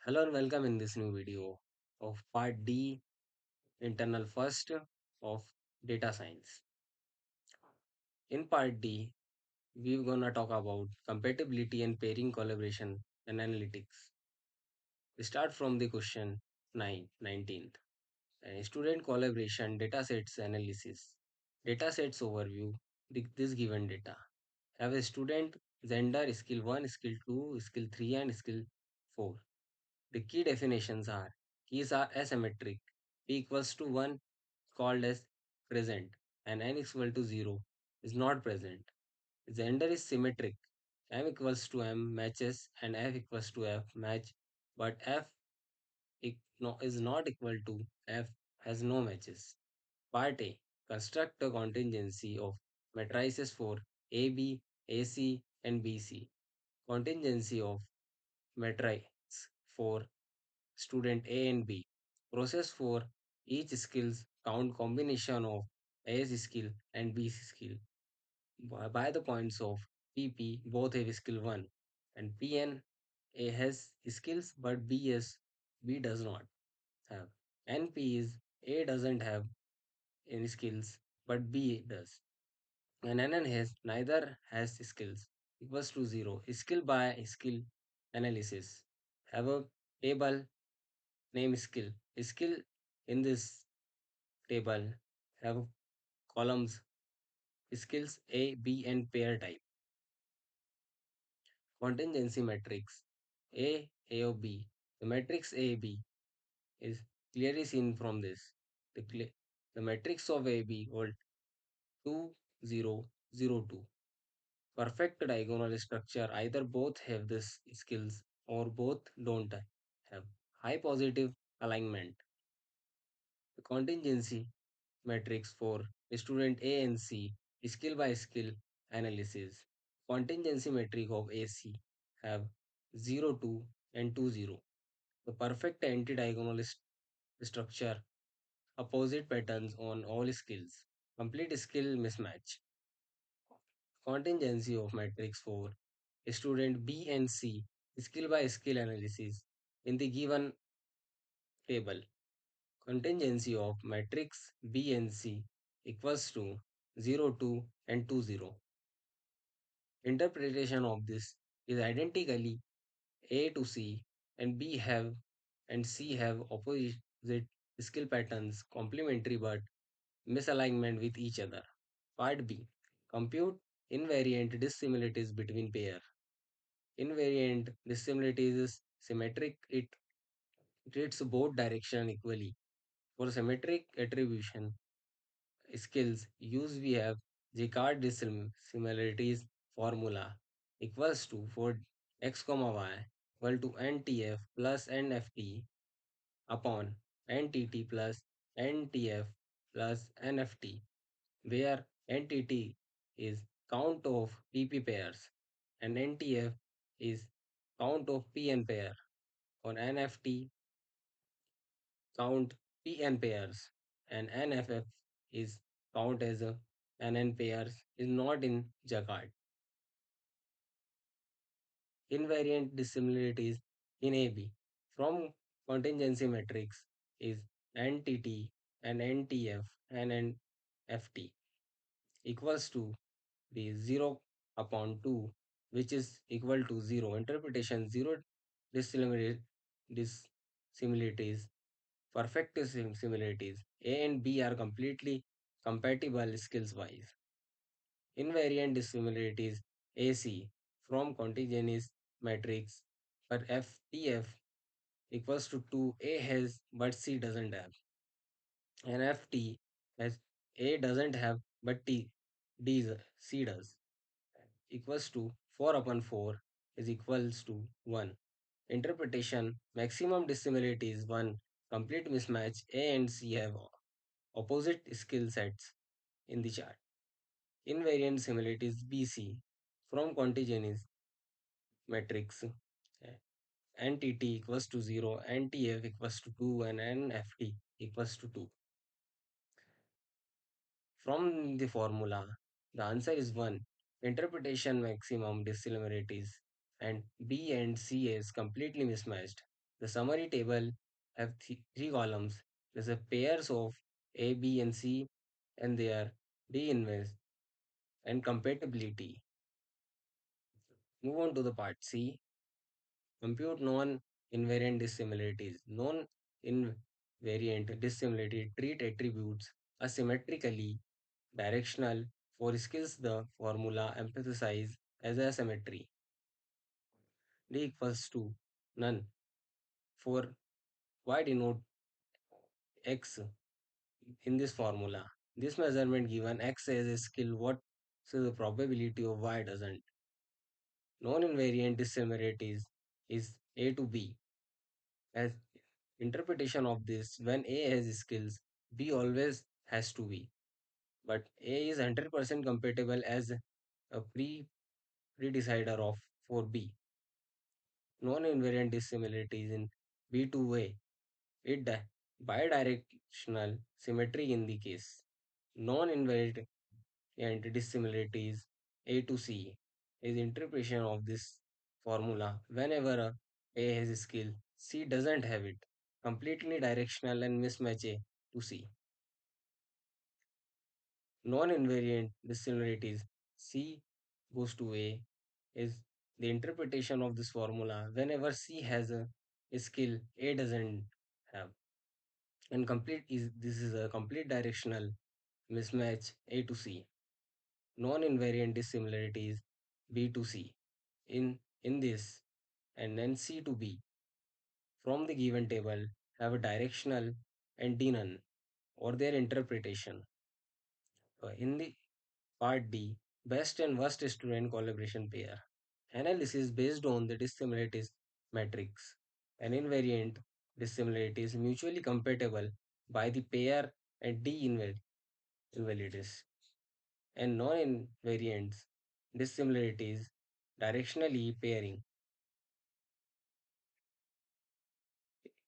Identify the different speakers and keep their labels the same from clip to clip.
Speaker 1: Hello and welcome in this new video of part D internal first of data science. In part D, we're gonna talk about compatibility and pairing collaboration and analytics. We start from the question 19th. Student collaboration datasets analysis. Datasets overview. This given data. Have a student gender skill 1, skill 2, skill 3 and skill 4. The key definitions are keys are asymmetric. P equals to 1 called as present and n equal to 0 is not present. Gender is symmetric. M equals to M matches and F equals to F match, but F is not equal to F has no matches. Part A. Construct a contingency of matrices for AB, AC and BC. Contingency of matrix for student A and B. Process for each skills count combination of A's skill and B's skill. By the points of PP, both have skill 1 and PN, A has skills but B does not have. NP is A doesn't have any skills but B does. And NN has neither has skills equals to 0. Skill by skill analysis. Have a table name skill. Skill in this table have columns skills A, B, and pair type. Contingency matrix A of B. The matrix A, B is clearly seen from this. The matrix of A, B hold 2, 0, 0, 2. Perfect diagonal structure either both have this skills or both don't have. High positive alignment. The contingency matrix for student A and C, skill by skill analysis. Contingency metric of AC have 0, 2 and 2, 0. The perfect anti-diagonal structure, opposite patterns on all skills. Complete skill mismatch. Contingency of matrix for student B and C, skill by skill analysis in the given table. Contingency of matrix B and C equals to 0, 2 and 2, 0. Interpretation of this is identically A to C and B have and C have opposite skill patterns complementary but misalignment with each other. Part B. Compute invariant dissimilarities between pair. Invariant dissimilarities is symmetric. It treats both direction equally. For symmetric attribution, skills used we have Jacquard dissimilarities formula equals to for x comma y equal to ntf plus nft upon ntt plus ntf plus nft where ntt is count of pp pairs and ntf is count of pn pair or nft count pn pairs and nff is count as a nn pairs is not in Jacquard. Invariant dissimilarities in AB from contingency matrix is NTT and NTF and NFT equals to the 0 upon 2 which is equal to 0. Interpretation 0 dissimilarities perfect similarities A and B are completely compatible skills wise. Invariant dissimilarities AC from continuous matrix where FTF equals to 2 A has but C doesn't have and FT has A doesn't have but C does equals to 4 upon 4 is equals to 1. Interpretation maximum dissimilarities is 1. Complete mismatch A and C have opposite skill sets in the chart. Invariant similarities BC from continuous matrix NTT equals to 0, NTF equals to 2 and NFT equals to 2. From the formula, the answer is 1. Interpretation maximum dissimilarities and B and C is completely mismatched. The summary table have three columns. There's a pairs of A, B, and C, and their D-inverse and compatibility. Move on to the part C. Compute non-invariant dissimilarities. Non-invariant dissimilarity treat attributes asymmetrically directional. For skills, the formula emphasizes as asymmetry. D equals to none. For y denote x in this formula. This measurement given x as a skill, what so the probability of y doesn't. Non-invariant dissimilarities is A to B. As interpretation of this, when A has skills, B always has to be. But A is 100% compatible as a pre-decider of for B. Non-invariant dissimilarities in B2A. It bidirectional symmetry in the case. Non-invariant dissimilarities A to C is interpretation of this formula. Whenever A has a skill, C doesn't have it. Completely directional and mismatch A to C. Non-invariant dissimilarities C goes to A is the interpretation of this formula. Whenever C has a skill, A doesn't have. And complete is this is a complete directional mismatch A to C. Non-invariant dissimilarities B to C. In this and then C to B from the given table have a directional and D none or their interpretation. In the part D, best and worst student collaboration pair. Analysis based on the dissimilarities matrix. An invariant dissimilarity is mutually compatible by the pair and D invalidates. And non-invariants dissimilarities directionally pairing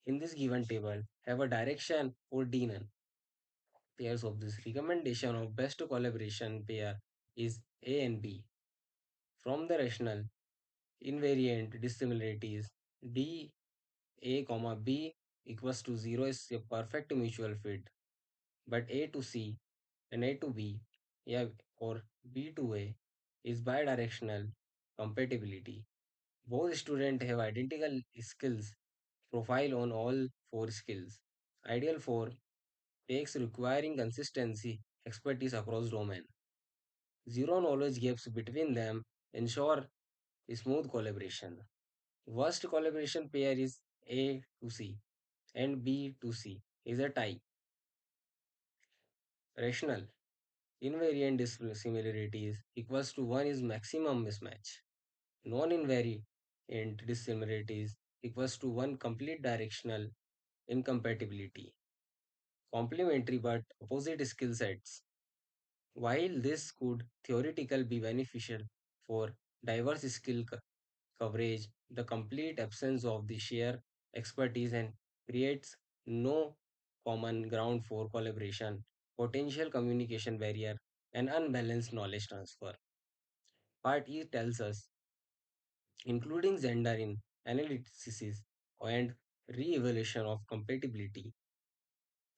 Speaker 1: in this given table have a direction or D none. Pairs of this recommendation of best collaboration pair is A and B. From the rational invariant dissimilarities D A comma B equals to 0 is a perfect mutual fit, but A to C and A to B, yeah, or B to A is bidirectional compatibility. Both students have identical skills profile on all four skills. Ideal for takes requiring consistency expertise across domain. Zero knowledge gaps between them ensure smooth collaboration. Worst collaboration pair is A to C and B to C is a tie. Rational invariant dissimilarities equals to 1 is maximum mismatch. Non-invariant dissimilarities equals to 1 complete directional incompatibility. Complementary but opposite skill sets. While this could theoretically be beneficial for diverse coverage, the complete absence of the shared expertise and creates no common ground for collaboration, potential communication barrier, and unbalanced knowledge transfer. Part E tells us, including gender in analysis and re-evaluation of compatibility,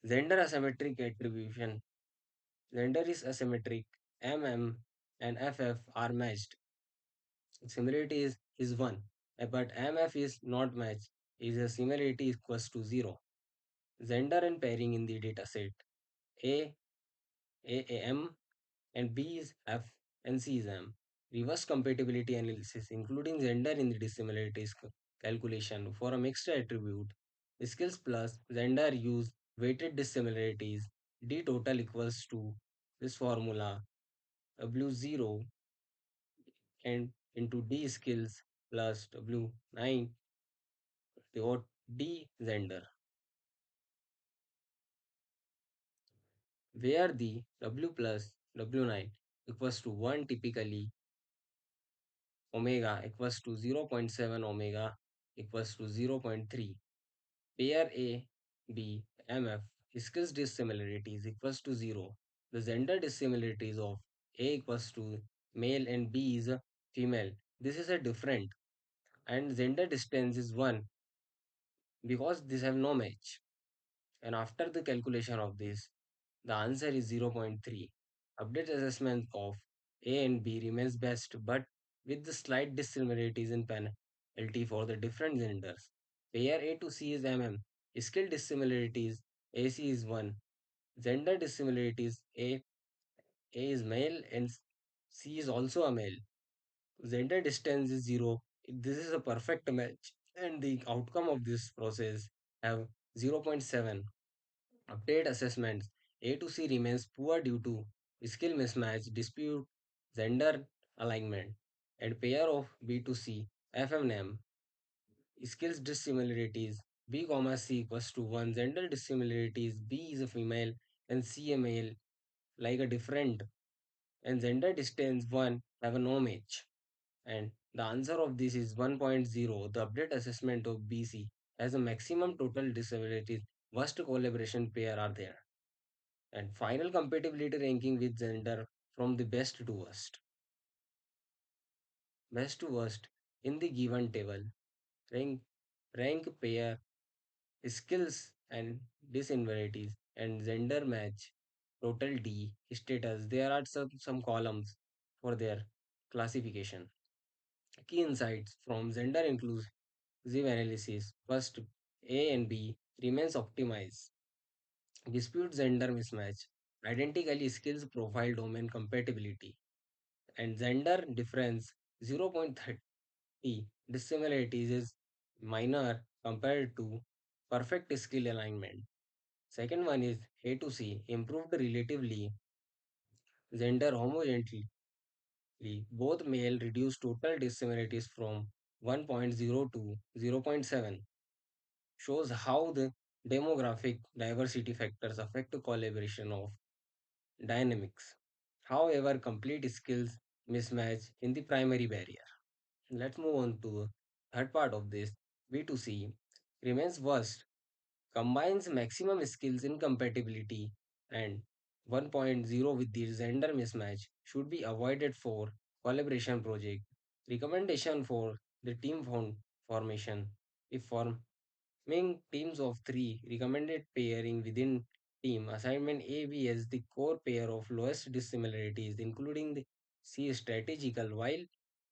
Speaker 1: gender asymmetric attribution. Gender is asymmetric. MM and FF are matched. Similarity is 1. But MF is not matched. Is a similarity equals to 0. Gender and pairing in the dataset. A, AM and B is F and C is M. Reverse compatibility analysis including gender in the dissimilarities calculation for a mixed attribute. Skills plus gender use weighted dissimilarities. D total equals to this formula W0 and into D skills plus W9 or D gender, where the W plus W9 equals to 1 typically omega equals to 0.7 omega equals to 0.3. Pair A, B, MF skills dissimilarities equals to 0. The gender dissimilarities of A equals to male and B is a female. This is a different and gender distance is 1 because these have no match. And after the calculation of this, the answer is zero point 0.3. Update assessment of A and B remains best, but with the slight dissimilarities in penalty for the different genders. Pair A to C is Skill dissimilarities AC is 1. Gender dissimilarities A is male and C is also a male. Gender distance is 0. This is a perfect match, and the outcome of this process have zero point 0.7. Update assessments A to C remains poor due to skill mismatch, dispute, gender alignment, and pair of B to C, FMM, skills dissimilarities B, C equals to 1, gender dissimilarities B is a female and C a male, like a different, and gender distance 1 have a no match. And the answer of this is 1.0. The update assessment of BC has a maximum total disabilities. Worst collaboration pair are there. And final compatibility ranking with gender from the best to worst. Best to worst in the given table. Rank, rank pair, skills and disinvarities, and gender match. Total D status. There are some columns for their classification. Key insights from gender inclusive analysis. First, A and B remains optimized. Dispute gender mismatch. Identically skills profile domain compatibility. And gender difference 0.30 dissimilarities is minor compared to perfect skill alignment. Second one is A to C improved relatively gender homogeneity. Both male reduced total dissimilarities from 1.0 to zero point 0.7, shows how the demographic diversity factors affect the collaboration of dynamics. However, complete skills mismatch in the primary barrier. Let's move on to the third part of this. B2C remains worst, combines maximum skills incompatibility and 1.0 with the gender mismatch should be avoided for collaboration project. Recommendation for the team formation. If forming teams of three, recommended pairing within team assignment A B as the core pair of lowest dissimilarities, including the C strategical, while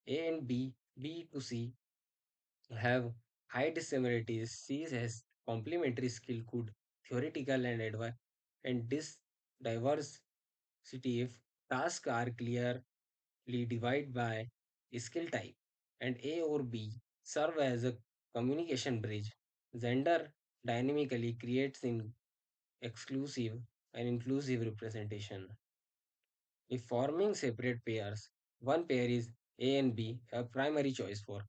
Speaker 1: A and B to C have high dissimilarities. C has complementary skill could theoretical and advice and this diversity if tasks are clearly divided by skill type and A or B serve as a communication bridge. Gender dynamically creates in exclusive and inclusive representation. If forming separate pairs, one pair is A and B have primary choice for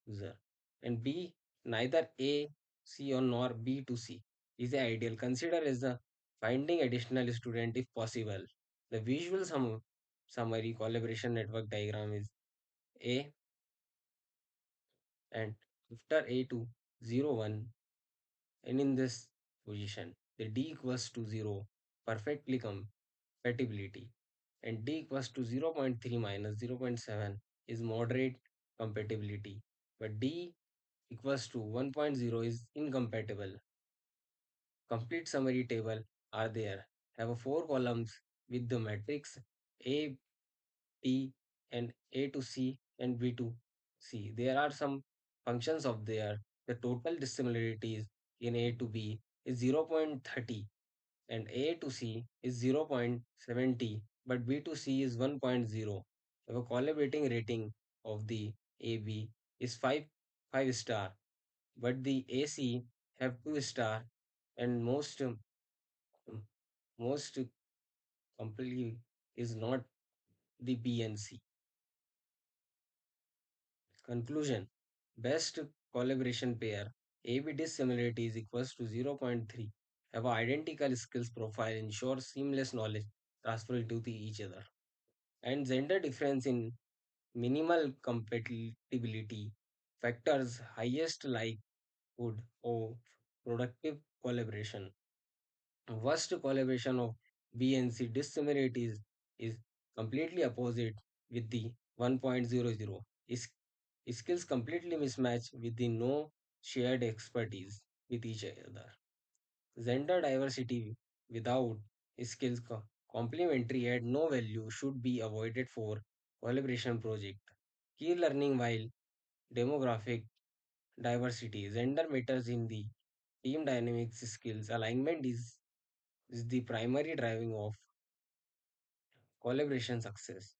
Speaker 1: user, and B neither A, C or nor B to C is the ideal. Consider as the finding additional student if possible. The visual summary collaboration network diagram is A and after A to 0, 1 and in this position the D equals to 0 perfectly compatibility and D equals to zero point 0.3 minus zero point 0.7 is moderate compatibility, but D equals to 1.0 is incompatible. Complete summary table are there. Have a four columns with the matrix A, B, and A to C and B to C. There are some functions of there. The total dissimilarities in A to B is 0.30 and A to C is 0.70, but B to C is 1.0. Have a collaborating rating of the AB is 5 star, but the AC have 2 star and most completely is not the B and C. Conclusion: best collaboration pair AB dissimilarities is equals to zero point 0.3. Have a identical skills profile, ensure seamless knowledge transfer to each other. And gender difference in minimal compatibility factors highest likelihood of productive collaboration. Worst collaboration of B and C dissimilarities is completely opposite with the 1.00. Skills completely mismatch with the no shared expertise. with each other. Gender diversity without skills complementary at no value should be avoided for collaboration project. Key learning while demographic diversity, gender matters in the team dynamics skills. Alignment is the primary driving of collaboration success.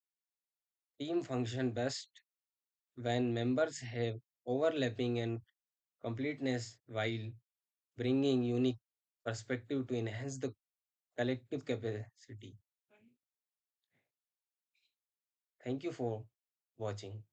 Speaker 1: Team function best when members have overlapping and completeness while bringing unique perspective to enhance the collective capacity. Thank you for watching.